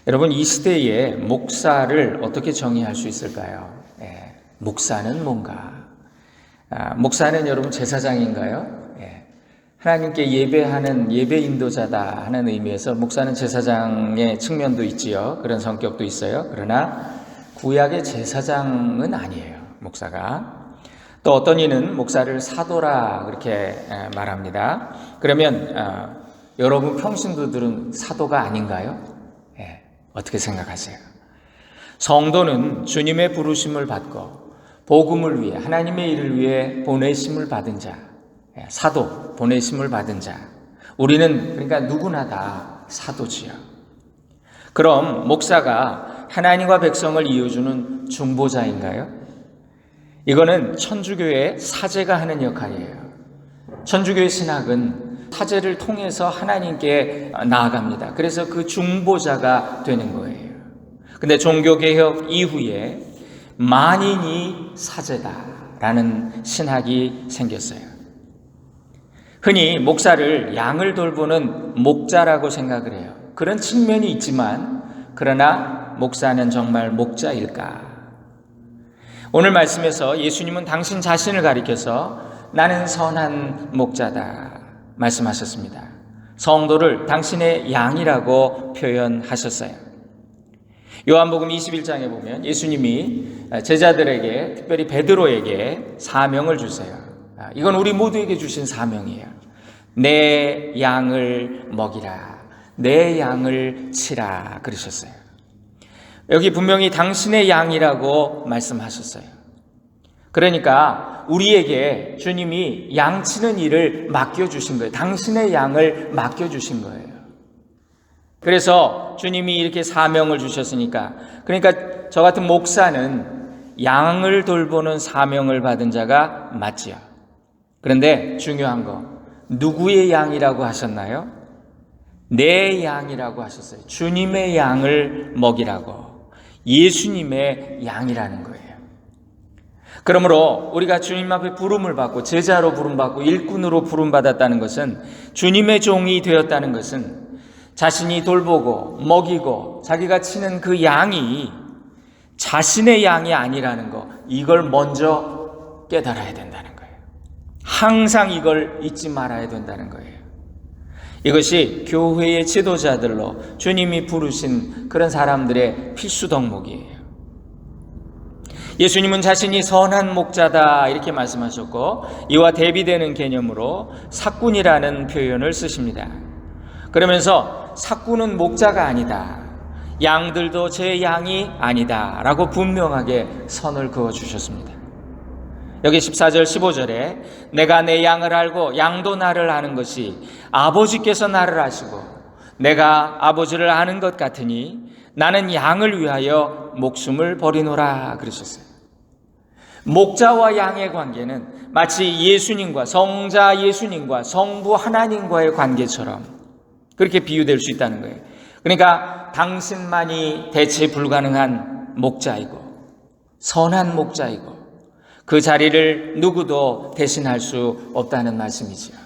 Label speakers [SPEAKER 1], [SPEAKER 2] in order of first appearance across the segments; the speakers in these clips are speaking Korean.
[SPEAKER 1] 여러분, 이 시대에 목사를 어떻게 정의할 수 있을까요? 목사는 뭔가? 목사는 여러분 제사장인가요? 하나님께 예배하는 예배 인도자다 하는 의미에서 목사는 제사장의 측면도 있지요. 그런 성격도 있어요. 그러나 구약의 제사장은 아니에요, 목사가. 또 어떤 이는 목사를 사도라 그렇게 말합니다. 그러면 여러분 평신도들은 사도가 아닌가요? 어떻게 생각하세요? 성도는 주님의 부르심을 받고 복음을 위해, 하나님의 일을 위해 보내심을 받은 자, 사도, 보내심을 받은 자. 우리는 그러니까 누구나 다 사도지요. 그럼 목사가 하나님과 백성을 이어주는 중보자인가요? 이거는 천주교의 사제가 하는 역할이에요. 천주교의 신학은 사제를 통해서 하나님께 나아갑니다. 그래서 그 중보자가 되는 거예요. 근데 종교개혁 이후에 만인이 사제다라는 신학이 생겼어요. 흔히 목사를 양을 돌보는 목자라고 생각을 해요. 그런 측면이 있지만 그러나 목사는 정말 목자일까? 오늘 말씀에서 예수님은 당신 자신을 가리켜서 나는 선한 목자다 말씀하셨습니다. 성도를 당신의 양이라고 표현하셨어요. 요한복음 21장에 보면 예수님이 제자들에게, 특별히 베드로에게 사명을 주세요. 이건 우리 모두에게 주신 사명이에요. 내 양을 먹이라, 내 양을 치라 그러셨어요. 여기 분명히 당신의 양이라고 말씀하셨어요. 그러니까 우리에게 주님이 양치는 일을 맡겨주신 거예요. 당신의 양을 맡겨주신 거예요. 그래서 주님이 이렇게 사명을 주셨으니까, 그러니까 저 같은 목사는 양을 돌보는 사명을 받은 자가 맞지요. 그런데 중요한 거, 누구의 양이라고 하셨나요? 내 양이라고 하셨어요. 주님의 양을 먹이라고. 예수님의 양이라는 거예요. 그러므로 우리가 주님 앞에 부름을 받고 제자로 부름받고 일꾼으로 부름받았다는 것은, 주님의 종이 되었다는 것은 자신이 돌보고 먹이고 자기가 치는 그 양이 자신의 양이 아니라는 거, 이걸 먼저 깨달아야 된다는 거예요. 항상 이걸 잊지 말아야 된다는 거예요. 이것이 교회의 지도자들로 주님이 부르신 그런 사람들의 필수 덕목이에요. 예수님은 자신이 선한 목자다 이렇게 말씀하셨고, 이와 대비되는 개념으로 삭군이라는 표현을 쓰십니다. 그러면서 삭군은 목자가 아니다, 양들도 제 양이 아니다 라고 분명하게 선을 그어주셨습니다. 여기 14절 15절에 내가 내 양을 알고 양도 나를 아는 것이 아버지께서 나를 아시고 내가 아버지를 아는 것 같으니 나는 양을 위하여 목숨을 버리노라 그러셨어요. 목자와 양의 관계는 마치 예수님과, 성자 예수님과 성부 하나님과의 관계처럼 그렇게 비유될 수 있다는 거예요. 그러니까 당신만이 대체 불가능한 목자이고 선한 목자이고 그 자리를 누구도 대신할 수 없다는 말씀이지요.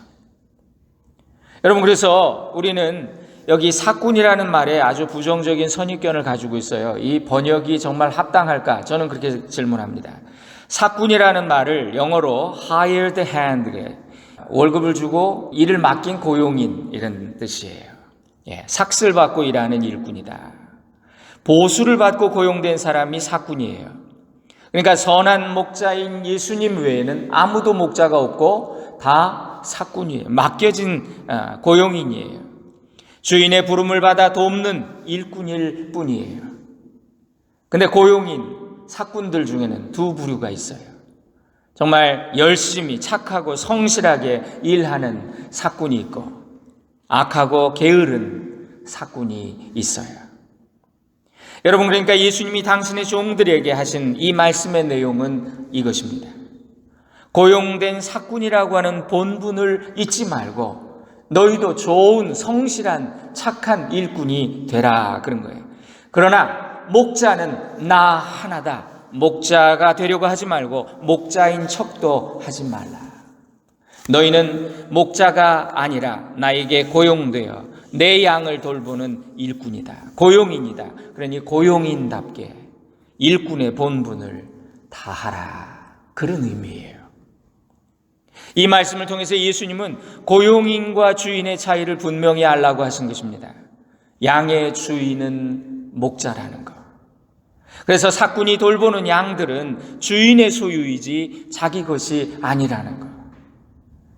[SPEAKER 1] 여러분, 그래서 우리는 여기 삭군이라는 말에 아주 부정적인 선입견을 가지고 있어요. 이 번역이 정말 합당할까? 저는 그렇게 질문합니다. 삭군이라는 말을 영어로 hired hand, 월급을 주고 일을 맡긴 고용인 이런 뜻이에요. 삭슬 받고 일하는 일꾼이다. 보수를 받고 고용된 사람이 삭군이에요. 그러니까 선한 목자인 예수님 외에는 아무도 목자가 없고 다 삭군이에요. 맡겨진 고용인이에요. 주인의 부름을 받아 돕는 일꾼일 뿐이에요. 근데 고용인, 삭군들 중에는 두 부류가 있어요. 정말 열심히 착하고 성실하게 일하는 삭군이 있고 악하고 게으른 삭군이 있어요. 여러분, 그러니까 예수님이 당신의 종들에게 하신 이 말씀의 내용은 이것입니다. 고용된 삭군이라고 하는 본분을 잊지 말고 너희도 좋은 성실한 착한 일꾼이 되라 그런 거예요. 그러나 목자는 나 하나다. 목자가 되려고 하지 말고 목자인 척도 하지 말라. 너희는 목자가 아니라 나에게 고용되어 내 양을 돌보는 일꾼이다. 고용인이다. 그러니 고용인답게 일꾼의 본분을 다하라. 그런 의미예요. 이 말씀을 통해서 예수님은 고용인과 주인의 차이를 분명히 알라고 하신 것입니다. 양의 주인은 목자라는 것. 그래서 사꾼이 돌보는 양들은 주인의 소유이지 자기 것이 아니라는 것.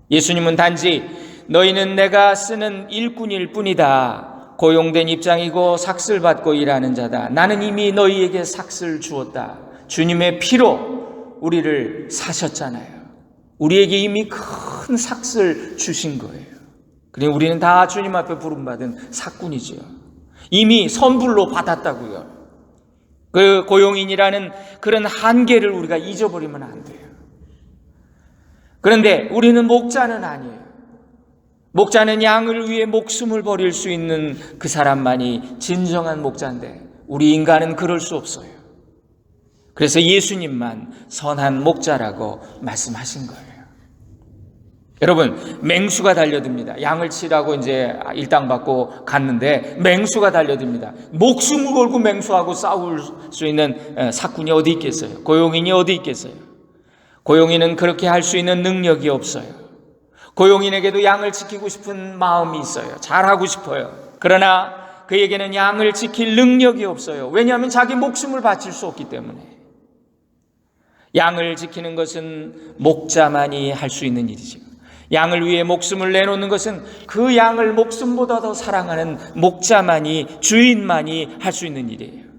[SPEAKER 1] 예수님은 단지 너희는 내가 쓰는 일꾼일 뿐이다. 고용된 입장이고 삭슬 받고 일하는 자다. 나는 이미 너희에게 삭슬 주었다. 주님의 피로 우리를 사셨잖아요. 우리에게 이미 큰 삭슬 주신 거예요. 그러니 우리는 다 주님 앞에 부름받은 사꾼이지요. 이미 선불로 받았다고요. 그 고용인이라는 그런 한계를 우리가 잊어버리면 안 돼요. 그런데 우리는 목자는 아니에요. 목자는 양을 위해 목숨을 버릴 수 있는 그 사람만이 진정한 목자인데 우리 인간은 그럴 수 없어요. 그래서 예수님만 선한 목자라고 말씀하신 거예요. 여러분, 맹수가 달려듭니다. 양을 치라고 이제 일당받고 갔는데 맹수가 달려듭니다. 목숨을 걸고 맹수하고 싸울 수 있는 사꾼이 어디 있겠어요? 고용인이 어디 있겠어요? 고용인은 그렇게 할 수 있는 능력이 없어요. 고용인에게도 양을 지키고 싶은 마음이 있어요. 잘하고 싶어요. 그러나 그에게는 양을 지킬 능력이 없어요. 왜냐하면 자기 목숨을 바칠 수 없기 때문에. 양을 지키는 것은 목자만이 할 수 있는 일이죠. 양을 위해 목숨을 내놓는 것은 그 양을 목숨보다 더 사랑하는 목자만이, 주인만이 할 수 있는 일이에요.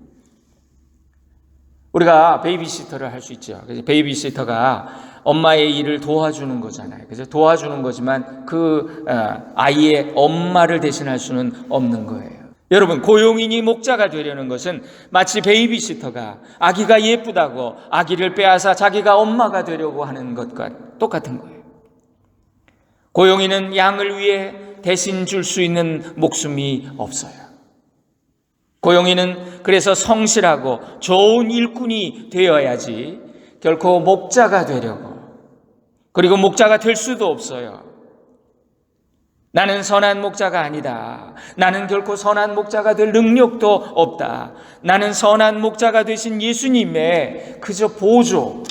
[SPEAKER 1] 우리가 베이비시터를 할 수 있죠. 그래서 베이비시터가 엄마의 일을 도와주는 거잖아요. 그래서 도와주는 거지만 그 아이의 엄마를 대신할 수는 없는 거예요. 여러분, 고용인이 목자가 되려는 것은 마치 베이비시터가 아기가 예쁘다고 아기를 빼앗아 자기가 엄마가 되려고 하는 것과 똑같은 거예요. 고용인은 양을 위해 대신 줄 수 있는 목숨이 없어요. 고용인은 그래서 성실하고 좋은 일꾼이 되어야지 결코 목자가 되려고, 그리고 목자가 될 수도 없어요. 나는 선한 목자가 아니다. 나는 결코 선한 목자가 될 능력도 없다. 나는 선한 목자가 되신 예수님의 그저 보조.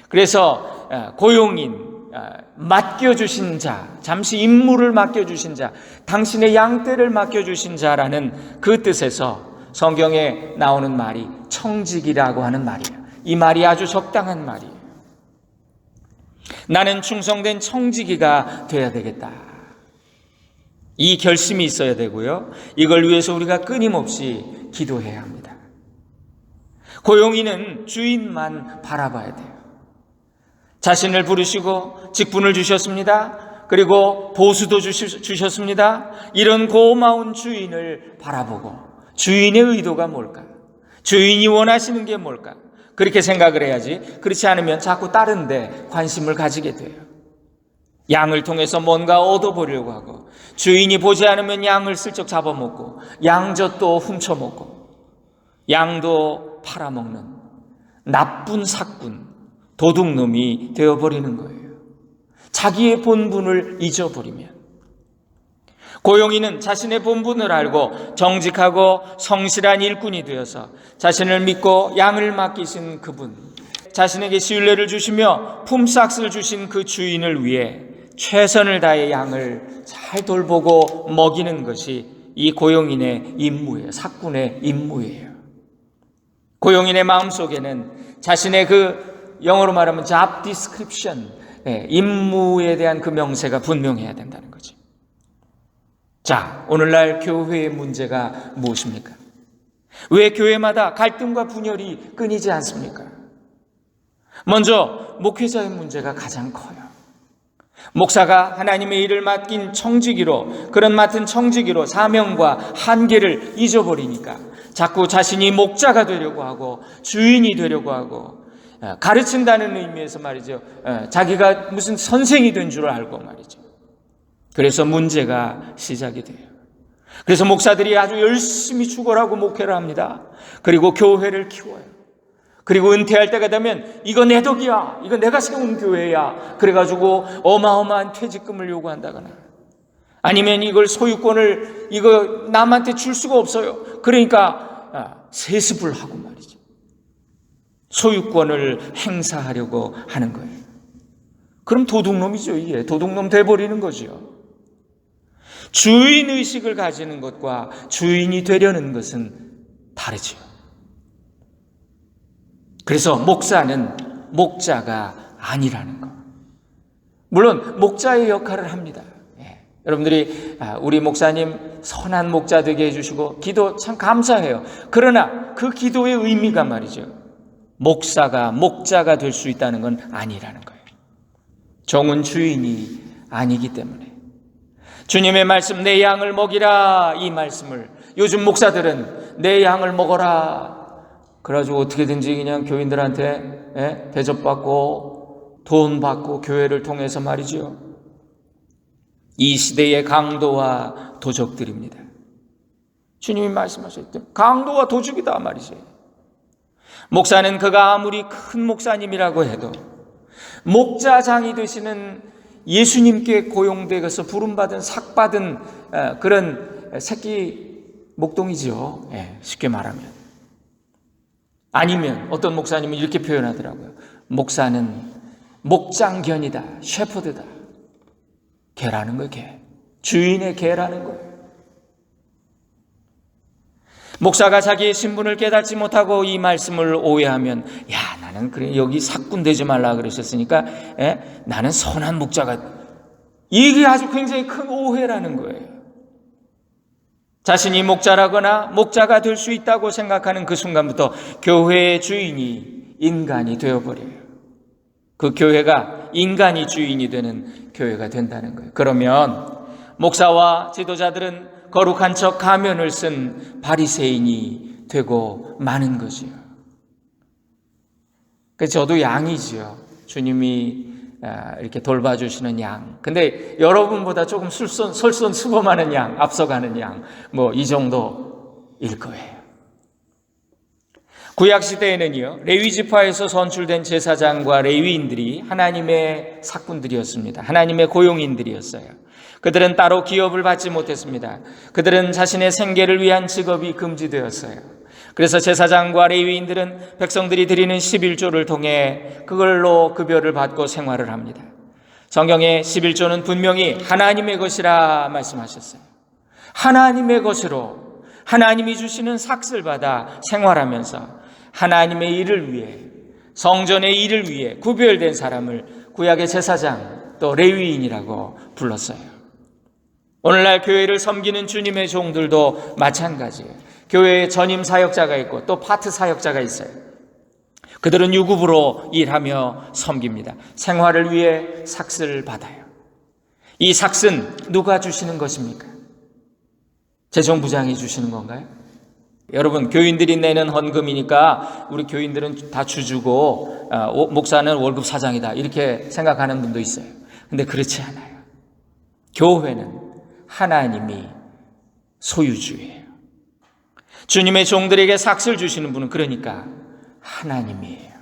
[SPEAKER 1] 그래서 고용인, 맡겨주신 자, 잠시 임무를 맡겨주신 자, 당신의 양떼를 맡겨주신 자라는 그 뜻에서 성경에 나오는 말이 청직이라고 하는 말이에요. 이 말이 아주 적당한 말이에요. 나는 충성된 청지기가 돼야 되겠다. 이 결심이 있어야 되고요. 이걸 위해서 우리가 끊임없이 기도해야 합니다. 고용인은 주인만 바라봐야 돼요. 자신을 부르시고 직분을 주셨습니다. 그리고 보수도 주셨습니다. 이런 고마운 주인을 바라보고 주인의 의도가 뭘까? 주인이 원하시는 게 뭘까? 그렇게 생각을 해야지. 그렇지 않으면 자꾸 다른 데 관심을 가지게 돼요. 양을 통해서 뭔가 얻어보려고 하고, 주인이 보지 않으면 양을 슬쩍 잡아먹고, 양젖도 훔쳐먹고, 양도 팔아먹는 나쁜 사꾼, 도둑놈이 되어버리는 거예요. 자기의 본분을 잊어버리면. 고용인은 자신의 본분을 알고 정직하고 성실한 일꾼이 되어서 자신을 믿고 양을 맡기신 그분, 자신에게 신뢰를 주시며 품삯을 주신 그 주인을 위해 최선을 다해 양을 잘 돌보고 먹이는 것이 이 고용인의 임무예요. 사꾼의 임무예요. 고용인의 마음속에는 자신의 그 영어로 말하면 job description, 임무에 대한 그 명세가 분명해야 된다는 거죠. 자, 오늘날 교회의 문제가 무엇입니까? 왜 교회마다 갈등과 분열이 끊이지 않습니까? 먼저 목회자의 문제가 가장 커요. 목사가 하나님의 일을 맡긴 청지기로, 그런 맡은 청지기로 사명과 한계를 잊어버리니까 자꾸 자신이 목자가 되려고 하고 주인이 되려고 하고, 가르친다는 의미에서 말이죠, 자기가 무슨 선생이 된 줄 알고 말이죠. 그래서 문제가 시작이 돼요. 그래서 목사들이 아주 열심히 축원하고 목회를 합니다. 그리고 교회를 키워요. 그리고 은퇴할 때가 되면 이거 내 덕이야, 이거 내가 세운 교회야, 그래가지고 어마어마한 퇴직금을 요구한다거나, 아니면 이걸 소유권을 이거 남한테 줄 수가 없어요. 그러니까 세습을 하고 말이죠. 소유권을 행사하려고 하는 거예요. 그럼 도둑놈이죠. 이게 도둑놈 돼버리는 거죠. 주인의식을 가지는 것과 주인이 되려는 것은 다르죠. 그래서 목사는 목자가 아니라는 것. 물론 목자의 역할을 합니다. 여러분들이 우리 목사님 선한 목자 되게 해주시고 기도 참 감사해요. 그러나 그 기도의 의미가 말이죠, 목사가 목자가 될 수 있다는 건 아니라는 거예요. 종은 주인이 아니기 때문에. 주님의 말씀, 내 양을 먹이라, 이 말씀을 요즘 목사들은 내 양을 먹어라 그래가지고 어떻게든지 그냥 교인들한테 대접받고 돈 받고 교회를 통해서 말이죠, 이 시대의 강도와 도적들입니다. 주님이 말씀하셨죠. 강도와 도적이다 말이죠. 목사는 그가 아무리 큰 목사님이라고 해도 목자장이 되시는 예수님께 고용되어서 부름받은 삭받은 그런 새끼 목동이죠. 쉽게 말하면. 아니면 어떤 목사님은 이렇게 표현하더라고요. 목사는 목장견이다, 셰퍼드다. 개라는 거예요, 개. 주인의 개라는 거예요. 목사가 자기의 신분을 깨닫지 못하고 이 말씀을 오해하면, 야, 나는 그래 여기 사꾼 되지 말라 그러셨으니까 나는 선한 목자가, 이게 아주 굉장히 큰 오해라는 거예요. 자신이 목자라거나 목자가 될 수 있다고 생각하는 그 순간부터 교회의 주인이 인간이 되어버려요. 그 교회가 인간이 주인이 되는 교회가 된다는 거예요. 그러면 목사와 지도자들은 거룩한 척 가면을 쓴 바리새인이 되고 마는 거지요. 그래서 저도 양이지요. 주님이 이렇게 돌봐주시는 양. 근데 여러분보다 조금 솔선수범하는 양, 앞서가는 양, 뭐 이 정도일 거예요. 구약시대에는요, 레위지파에서 선출된 제사장과 레위인들이 하나님의 삭군들이었습니다. 하나님의 고용인들이었어요. 그들은 따로 기업을 받지 못했습니다. 그들은 자신의 생계를 위한 직업이 금지되었어요. 그래서 제사장과 레위인들은 백성들이 드리는 11조를 통해 그걸로 급여를 받고 생활을 합니다. 성경에 11조는 분명히 하나님의 것이라 말씀하셨어요. 하나님의 것으로 하나님이 주시는 삭슬 받아 생활하면서 하나님의 일을 위해, 성전의 일을 위해 구별된 사람을 구약의 제사장 또 레위인이라고 불렀어요. 오늘날 교회를 섬기는 주님의 종들도 마찬가지예요. 교회에 전임 사역자가 있고 또 파트 사역자가 있어요. 그들은 유급으로 일하며 섬깁니다. 생활을 위해 삭슬을 받아요. 이 삭슬은 누가 주시는 것입니까? 재정부장이 주시는 건가요? 여러분, 교인들이 내는 헌금이니까 우리 교인들은 다 주주고 목사는 월급 사장이다 이렇게 생각하는 분도 있어요. 근데 그렇지 않아요. 교회는 하나님이 소유주예요. 주님의 종들에게 삭슬 주시는 분은 그러니까 하나님이에요.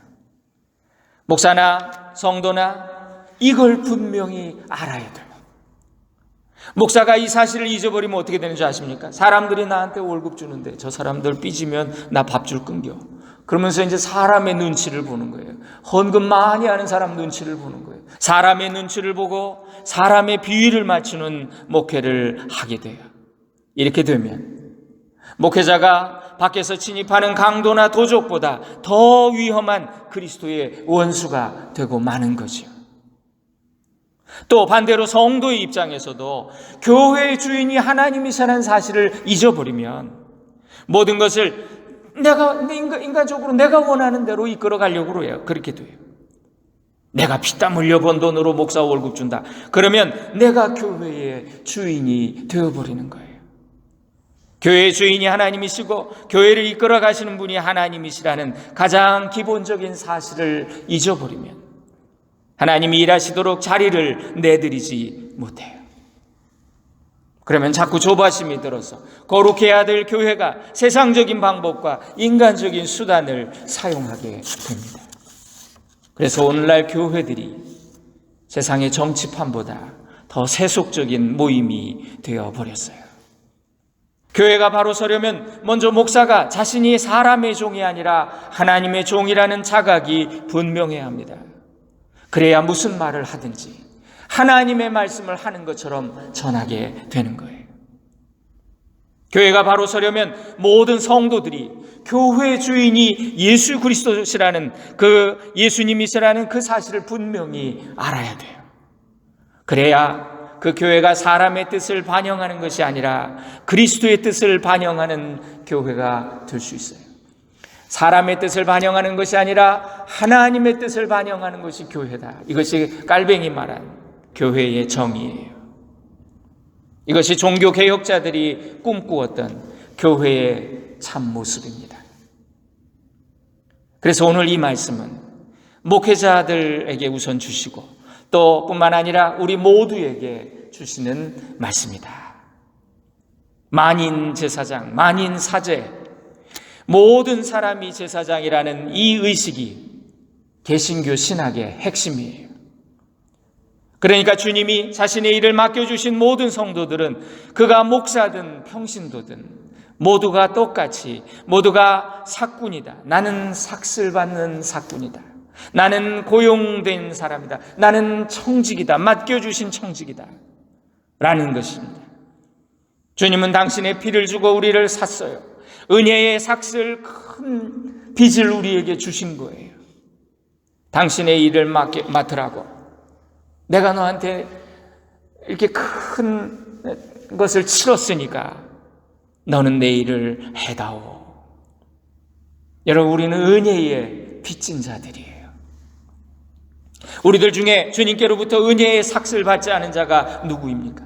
[SPEAKER 1] 목사나 성도나 이걸 분명히 알아야 돼요. 목사가 이 사실을 잊어버리면 어떻게 되는 줄 아십니까? 사람들이 나한테 월급 주는데 저 사람들 삐지면 나 밥줄 끊겨. 그러면서 이제 사람의 눈치를 보는 거예요. 헌금 많이 하는 사람 눈치를 보는 거예요. 사람의 눈치를 보고 사람의 비위를 맞추는 목회를 하게 돼요. 이렇게 되면 목회자가 밖에서 침입하는 강도나 도적보다 더 위험한 그리스도의 원수가 되고 마는 거죠. 또 반대로 성도의 입장에서도 교회의 주인이 하나님이시라는 사실을 잊어버리면 모든 것을 인간적으로 내가 원하는 대로 이끌어 가려고 해요. 그렇게 돼요. 내가 피땀 흘려 번 돈으로 목사 월급 준다. 그러면 내가 교회의 주인이 되어버리는 거예요. 교회의 주인이 하나님이시고 교회를 이끌어 가시는 분이 하나님이시라는 가장 기본적인 사실을 잊어버리면 하나님이 일하시도록 자리를 내드리지 못해요. 그러면 자꾸 조바심이 들어서 거룩해야 될 교회가 세상적인 방법과 인간적인 수단을 사용하게 됩니다. 그래서 오늘날 교회들이 세상의 정치판보다 더 세속적인 모임이 되어버렸어요. 교회가 바로 서려면 먼저 목사가 자신이 사람의 종이 아니라 하나님의 종이라는 자각이 분명해야 합니다. 그래야 무슨 말을 하든지 하나님의 말씀을 하는 것처럼 전하게 되는 거예요. 교회가 바로 서려면 모든 성도들이 교회 주인이 예수 그리스도시라는 예수님이시라는 그 사실을 분명히 알아야 돼요. 그래야 그 교회가 사람의 뜻을 반영하는 것이 아니라 그리스도의 뜻을 반영하는 교회가 될 수 있어요. 사람의 뜻을 반영하는 것이 아니라 하나님의 뜻을 반영하는 것이 교회다. 이것이 깔뱅이 말한 교회의 정의예요. 이것이 종교개혁자들이 꿈꾸었던 교회의 참모습입니다. 그래서 오늘 이 말씀은 목회자들에게 우선 주시고 또 뿐만 아니라 우리 모두에게 주시는 말씀이다. 만인 제사장, 만인 사제, 모든 사람이 제사장이라는 이 의식이 개신교 신학의 핵심이에요. 그러니까 주님이 자신의 일을 맡겨주신 모든 성도들은 그가 목사든 평신도든 모두가 똑같이 모두가 삭군이다. 나는 삭슬 받는 삭군이다. 나는 고용된 사람이다. 나는 청직이다. 맡겨주신 청직이다. 라는 것입니다. 주님은 당신의 피를 주고 우리를 샀어요. 은혜의 삭슬 큰 빚을 우리에게 주신 거예요. 당신의 일을 맡으라고. 내가 너한테 이렇게 큰 것을 치렀으니까 너는 내 일을 해다오. 여러분, 우리는 은혜의 빚진 자들이에요. 우리들 중에 주님께로부터 은혜의 삭슬 받지 않은 자가 누구입니까?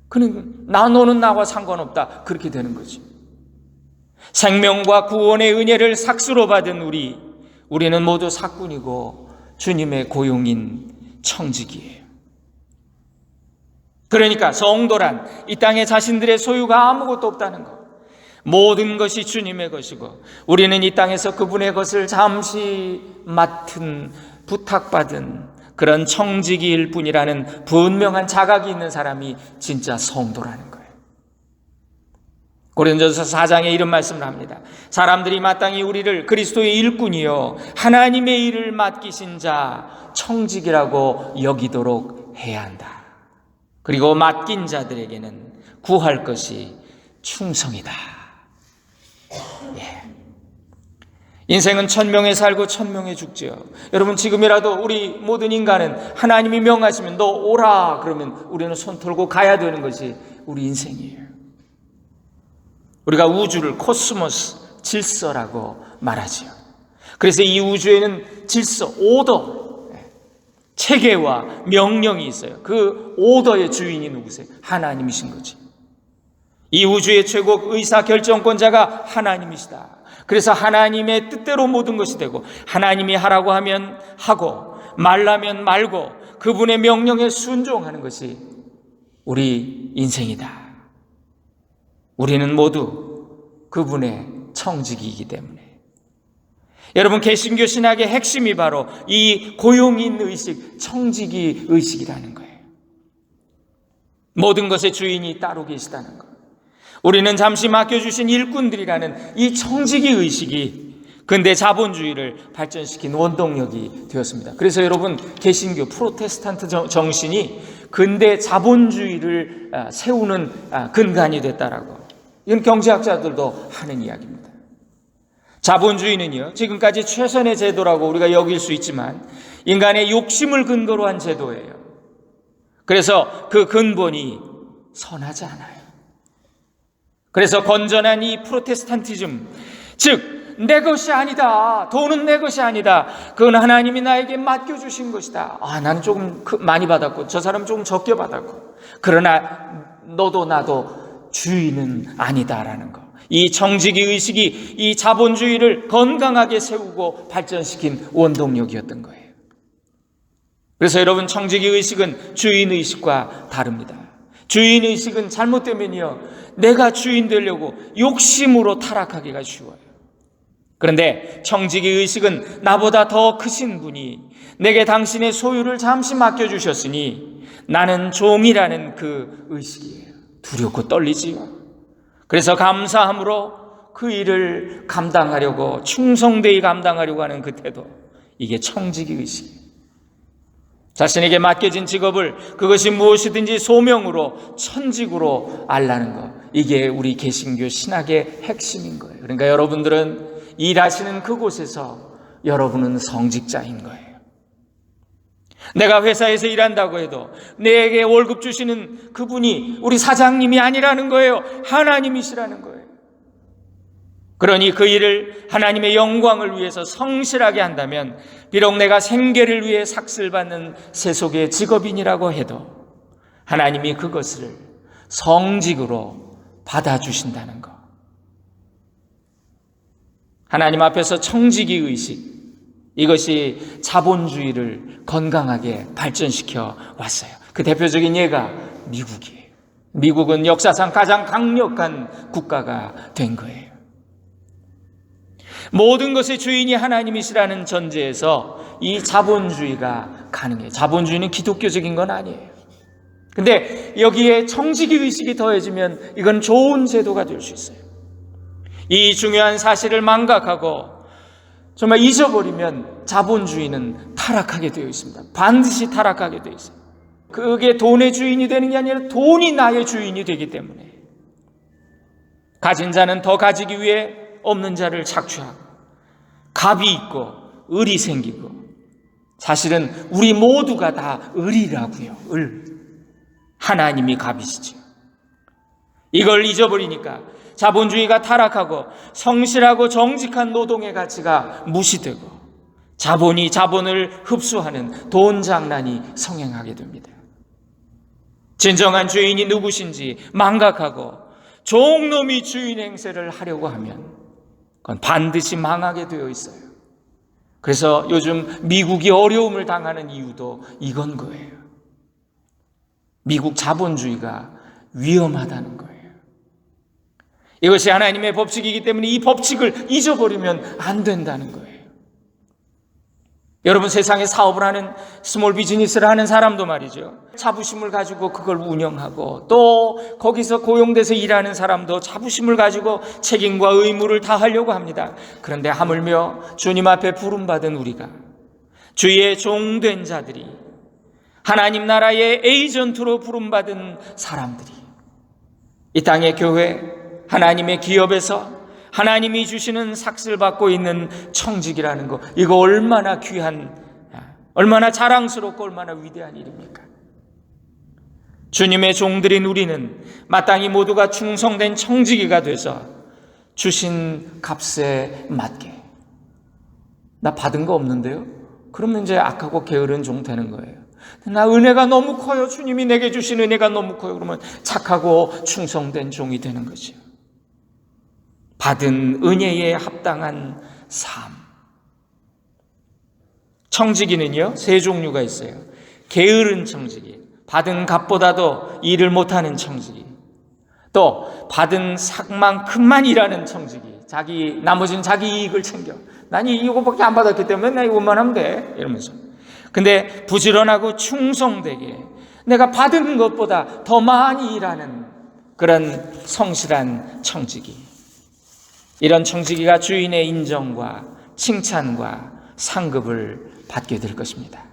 [SPEAKER 1] 그는 너는 나와 상관없다. 그렇게 되는 거지. 생명과 구원의 은혜를 삭스로 받은 우리는 모두 삭군이고 주님의 고용인 청직이에요. 그러니까 성도란 이 땅에 자신들의 소유가 아무것도 없다는 것, 모든 것이 주님의 것이고 우리는 이 땅에서 그분의 것을 잠시 맡은 부탁받은 그런 청직일 뿐이라는 분명한 자각이 있는 사람이 진짜 성도라는 거예요. 고린도전서 4장에 이런 말씀을 합니다. 사람들이 마땅히 우리를 그리스도의 일꾼이요 하나님의 일을 맡기신 자 청직이라고 여기도록 해야 한다. 그리고 맡긴 자들에게는 구할 것이 충성이다. 예. 인생은 1000명에 살고 1000명에 죽지요. 여러분, 지금이라도 우리 모든 인간은 하나님이 명하시면 너 오라 그러면 우리는 손 털고 가야 되는 것이 우리 인생이에요. 우리가 우주를 코스모스 질서라고 말하지요. 그래서 이 우주에는 질서, 오더, 체계와 명령이 있어요. 그 오더의 주인이 누구세요? 하나님이신 거지. 이 우주의 최고 의사결정권자가 하나님이시다. 그래서 하나님의 뜻대로 모든 것이 되고 하나님이 하라고 하면 하고 말라면 말고 그분의 명령에 순종하는 것이 우리 인생이다. 우리는 모두 그분의 청직이기 때문에. 여러분, 개신교 신학의 핵심이 바로 이 고용인 의식, 청지기 의식이라는 거예요. 모든 것의 주인이 따로 계시다는 것. 우리는 잠시 맡겨주신 일꾼들이라는 이 청지기 의식이 근대 자본주의를 발전시킨 원동력이 되었습니다. 그래서 여러분, 개신교 프로테스탄트 정신이 근대 자본주의를 세우는 근간이 됐다라고. 이건 경제학자들도 하는 이야기입니다. 자본주의는요, 지금까지 최선의 제도라고 우리가 여길 수 있지만 인간의 욕심을 근거로 한 제도예요. 그래서 그 근본이 선하지 않아요. 그래서 건전한 이 프로테스탄티즘, 즉 내 것이 아니다, 돈은 내 것이 아니다, 그건 하나님이 나에게 맡겨주신 것이다. 나는 조금 많이 받았고 저 사람은 조금 적게 받았고, 그러나 너도 나도 주인은 아니다라는 거. 이 청지기 의식이 이 자본주의를 건강하게 세우고 발전시킨 원동력이었던 거예요. 그래서 여러분, 청지기 의식은 주인 의식과 다릅니다. 주인 의식은 잘못되면요, 내가 주인 되려고 욕심으로 타락하기가 쉬워요. 그런데 청지기 의식은 나보다 더 크신 분이 내게 당신의 소유를 잠시 맡겨주셨으니 나는 종이라는 그 의식이에요. 두렵고 떨리지요. 그래서 감사함으로 그 일을 감당하려고, 충성되이 감당하려고 하는 그 태도, 이게 청지기 의식이에요. 자신에게 맡겨진 직업을 그것이 무엇이든지 소명으로, 천직으로 알라는 것, 이게 우리 개신교 신학의 핵심인 거예요. 그러니까 여러분들은 일하시는 그곳에서 여러분은 성직자인 거예요. 내가 회사에서 일한다고 해도 내게 월급 주시는 그분이 우리 사장님이 아니라는 거예요. 하나님이시라는 거예요. 그러니 그 일을 하나님의 영광을 위해서 성실하게 한다면 비록 내가 생계를 위해 삭슬받는 세속의 직업인이라고 해도 하나님이 그것을 성직으로 받아주신다는 것. 하나님 앞에서 청지기 의식, 이것이 자본주의를 건강하게 발전시켜 왔어요. 그 대표적인 예가 미국이에요. 미국은 역사상 가장 강력한 국가가 된 거예요. 모든 것의 주인이 하나님이시라는 전제에서 이 자본주의가 가능해요. 자본주의는 기독교적인 건 아니에요. 근데 여기에 청지기 의식이 더해지면 이건 좋은 제도가 될 수 있어요. 이 중요한 사실을 망각하고 정말 잊어버리면 자본주의는 타락하게 되어 있습니다. 반드시 타락하게 되어 있어요. 그게 돈의 주인이 되는 게 아니라 돈이 나의 주인이 되기 때문에 가진 자는 더 가지기 위해 없는 자를 착취하고 갑이 있고 을이 생기고, 사실은 우리 모두가 다 을이라고요. 을. 하나님이 갑이시죠. 이걸 잊어버리니까 자본주의가 타락하고 성실하고 정직한 노동의 가치가 무시되고 자본이 자본을 흡수하는 돈 장난이 성행하게 됩니다. 진정한 주인이 누구신지 망각하고 종놈이 주인 행세를 하려고 하면 그건 반드시 망하게 되어 있어요. 그래서 요즘 미국이 어려움을 당하는 이유도 이건 거예요. 미국 자본주의가 위험하다는 거예요. 이것이 하나님의 법칙이기 때문에 이 법칙을 잊어버리면 안 된다는 거예요. 여러분, 세상에 사업을 하는, 스몰 비즈니스를 하는 사람도 말이죠, 자부심을 가지고 그걸 운영하고, 또 거기서 고용돼서 일하는 사람도 자부심을 가지고 책임과 의무를 다하려고 합니다. 그런데 하물며 주님 앞에 부름받은 우리가, 주의 종된 자들이, 하나님 나라의 에이전트로 부름받은 사람들이 이 땅의 교회, 하나님의 기업에서 하나님이 주시는 삭슬 받고 있는 청직이라는 거, 이거 얼마나 귀한, 얼마나 자랑스럽고 얼마나 위대한 일입니까? 주님의 종들인 우리는 마땅히 모두가 충성된 청지기가 돼서 주신 값에 맞게, 나 받은 거 없는데요? 그러면 이제 악하고 게으른 종 되는 거예요. 나 은혜가 너무 커요. 주님이 내게 주신 은혜가 너무 커요. 그러면 착하고 충성된 종이 되는 거죠. 받은 은혜에 합당한 삶. 청지기는요, 세 종류가 있어요. 게으른 청지기, 받은 값보다도 일을 못하는 청지기, 또 받은 삭만큼만 일하는 청지기, 나머지는 자기 이익을 챙겨. 난 이거밖에 안 받았기 때문에 나 이것만 하면 돼, 이러면서. 근데 부지런하고 충성되게 내가 받은 것보다 더 많이 일하는 그런 성실한 청지기. 이런 청지기가 주인의 인정과 칭찬과 상급을 받게 될 것입니다.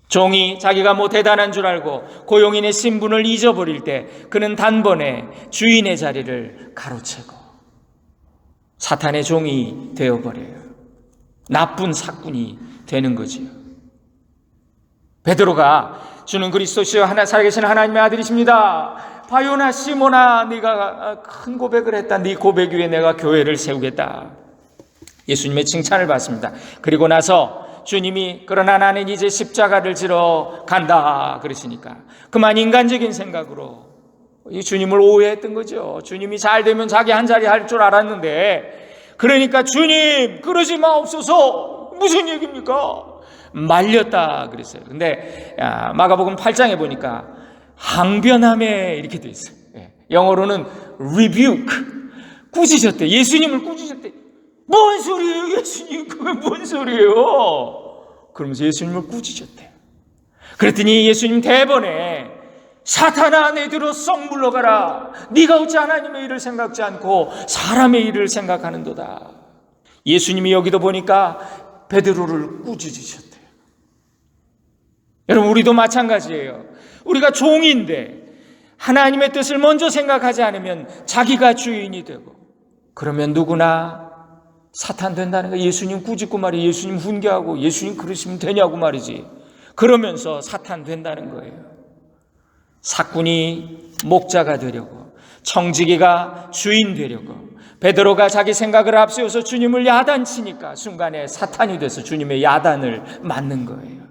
[SPEAKER 1] 종이 자기가 대단한 줄 알고 고용인의 신분을 잊어버릴 때 그는 단번에 주인의 자리를 가로채고 사탄의 종이 되어버려요. 나쁜 사꾼이 되는 거지요. 베드로가 주는 그리스도시여 살아계신 하나님의 아들이십니다. 바요나 시모나, 네가 큰 고백을 했다. 네 고백 위에 내가 교회를 세우겠다. 예수님의 칭찬을 받습니다. 그리고 나서 주님이 그러나 나는 이제 십자가를 지러 간다 그러시니까 그만 인간적인 생각으로 이 주님을 오해했던 거죠. 주님이 잘 되면 자기 한 자리 할 줄 알았는데, 그러니까 주님 그러지 마옵소서, 무슨 얘기입니까? 말렸다 그랬어요. 근데 마가복음 8장에 보니까 항변함에 이렇게 돼 있어요. 영어로는 rebuke, 꾸짖었대. 예수님을 꾸짖었대. 뭔 소리예요, 예수님? 그게 뭔 소리예요? 그러면서 예수님을 꾸짖었대요. 그랬더니 예수님 대번에 사탄아 내 뒤로 썩 물러가라. 네가 어찌 하나님의 일을 생각지 않고 사람의 일을 생각하는도다. 예수님이 여기도 보니까 베드로를 꾸짖으셨대요. 여러분, 우리도 마찬가지예요. 우리가 종인데 하나님의 뜻을 먼저 생각하지 않으면 자기가 주인이 되고, 그러면 누구나 사탄 된다는 거예요. 예수님 꾸짖고 말이에요. 예수님 훈계하고 예수님 그러시면 되냐고 말이지. 그러면서 사탄 된다는 거예요. 사꾼이 목자가 되려고, 청지기가 주인 되려고, 베드로가 자기 생각을 앞세워서 주님을 야단치니까 순간에 사탄이 돼서 주님의 야단을 맞는 거예요.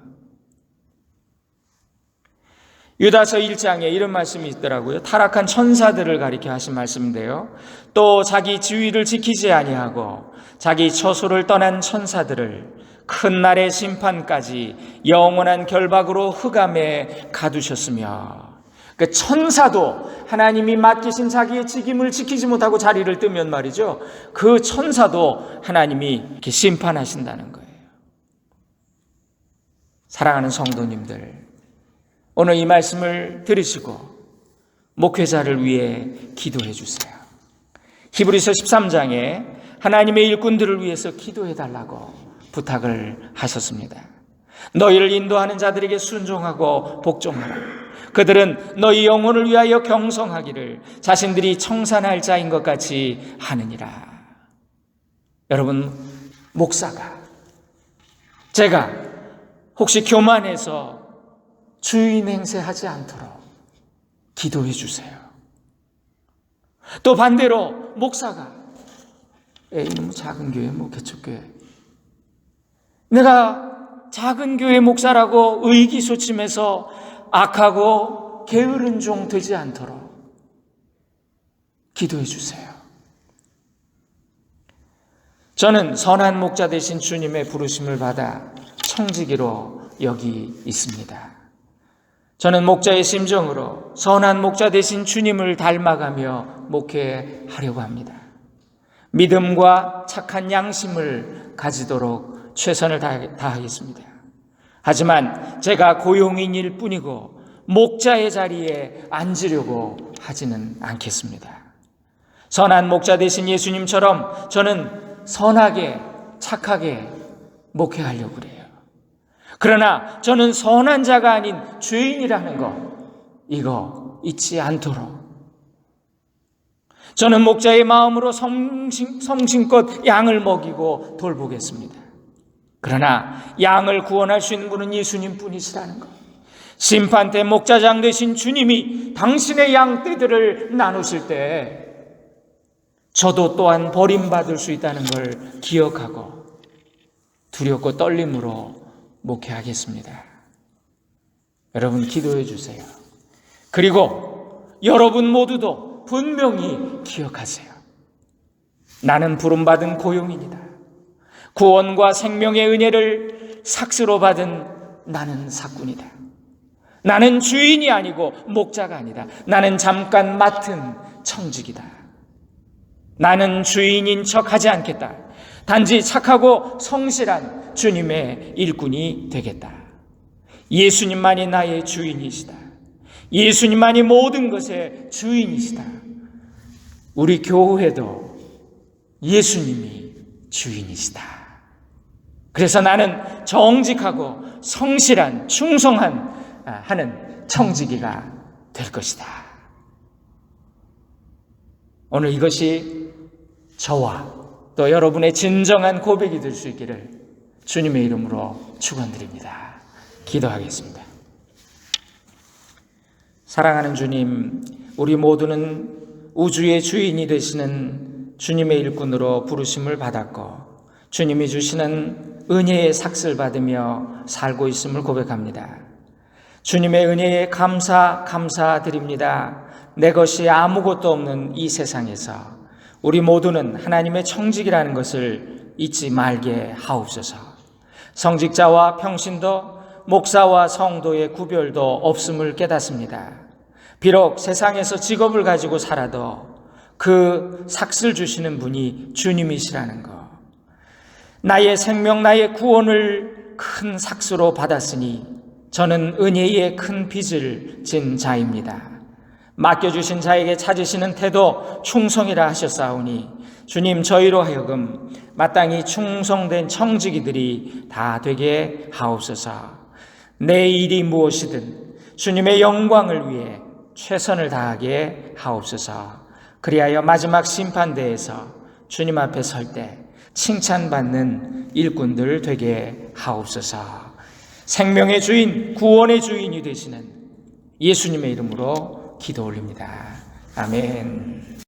[SPEAKER 1] 유다서 1장에 이런 말씀이 있더라고요. 타락한 천사들을 가리켜 하신 말씀인데요. 또 자기 지위를 지키지 아니하고 자기 처소를 떠난 천사들을 큰 날의 심판까지 영원한 결박으로 흑암에 가두셨으며, 그 천사도 하나님이 맡기신 자기의 직임을 지키지 못하고 자리를 뜨면 말이죠, 그 천사도 하나님이 이렇게 심판하신다는 거예요. 사랑하는 성도님들, 오늘 이 말씀을 들으시고 목회자를 위해 기도해 주세요. 히브리서 13장에 하나님의 일꾼들을 위해서 기도해 달라고 부탁을 하셨습니다. 너희를 인도하는 자들에게 순종하고 복종하라. 그들은 너희 영혼을 위하여 경성하기를 자신들이 청산할 자인 것 같이 하느니라. 여러분, 목사가, 제가 혹시 교만해서 주인 행세하지 않도록 기도해 주세요. 또 반대로 목사가, 이놈 작은 교회, 개척교회, 내가 작은 교회 목사라고 의기소침해서 악하고 게으른 종 되지 않도록 기도해 주세요. 저는 선한 목자 되신 주님의 부르심을 받아 청지기로 여기 있습니다. 저는 목자의 심정으로 선한 목자 되신 주님을 닮아가며 목회하려고 합니다. 믿음과 착한 양심을 가지도록 최선을 다하겠습니다. 하지만 제가 고용인일 뿐이고 목자의 자리에 앉으려고 하지는 않겠습니다. 선한 목자 되신 예수님처럼 저는 선하게 착하게 목회하려고 그래요. 그러나 저는 선한 자가 아닌 죄인이라는 거, 이거 잊지 않도록 저는 목자의 마음으로 성심껏 양을 먹이고 돌보겠습니다. 그러나 양을 구원할 수 있는 분은 예수님 뿐이시라는 것, 심판 때 목자장 되신 주님이 당신의 양떼들을 나누실 때 저도 또한 버림받을 수 있다는 걸 기억하고 두렵고 떨림으로 목회하겠습니다. 여러분, 기도해 주세요. 그리고 여러분 모두도 분명히 기억하세요. 나는 부름받은 고용인이다. 구원과 생명의 은혜를 삭스로 받은 나는 사꾼이다. 나는 주인이 아니고 목자가 아니다. 나는 잠깐 맡은 청직이다. 나는 주인인 척하지 않겠다. 단지 착하고 성실한 주님의 일꾼이 되겠다. 예수님만이 나의 주인이시다. 예수님만이 모든 것의 주인이시다. 우리 교회도 예수님이 주인이시다. 그래서 나는 정직하고 성실한, 충성하는 청지기가 될 것이다. 오늘 이것이 저와 또 여러분의 진정한 고백이 될 수 있기를 주님의 이름으로 축원드립니다. 기도하겠습니다. 사랑하는 주님, 우리 모두는 우주의 주인이 되시는 주님의 일꾼으로 부르심을 받았고 주님이 주시는 은혜의 삭슬 받으며 살고 있음을 고백합니다. 주님의 은혜에 감사드립니다. 내 것이 아무것도 없는 이 세상에서 우리 모두는 하나님의 청직이라는 것을 잊지 말게 하옵소서. 성직자와 평신도, 목사와 성도의 구별도 없음을 깨닫습니다. 비록 세상에서 직업을 가지고 살아도 그 삭슬 주시는 분이 주님이시라는 것, 나의 생명, 나의 구원을 큰 삭수로 받았으니 저는 은혜의 큰 빚을 진 자입니다. 맡겨주신 자에게 찾으시는 태도 충성이라 하셨사오니 주님, 저희로 하여금 마땅히 충성된 청지기들이 다 되게 하옵소서. 내 일이 무엇이든 주님의 영광을 위해 최선을 다하게 하옵소서. 그리하여 마지막 심판대에서 주님 앞에 설 때 칭찬받는 일꾼들 되게 하옵소서. 생명의 주인, 구원의 주인이 되시는 예수님의 이름으로 기도 올립니다. 아멘.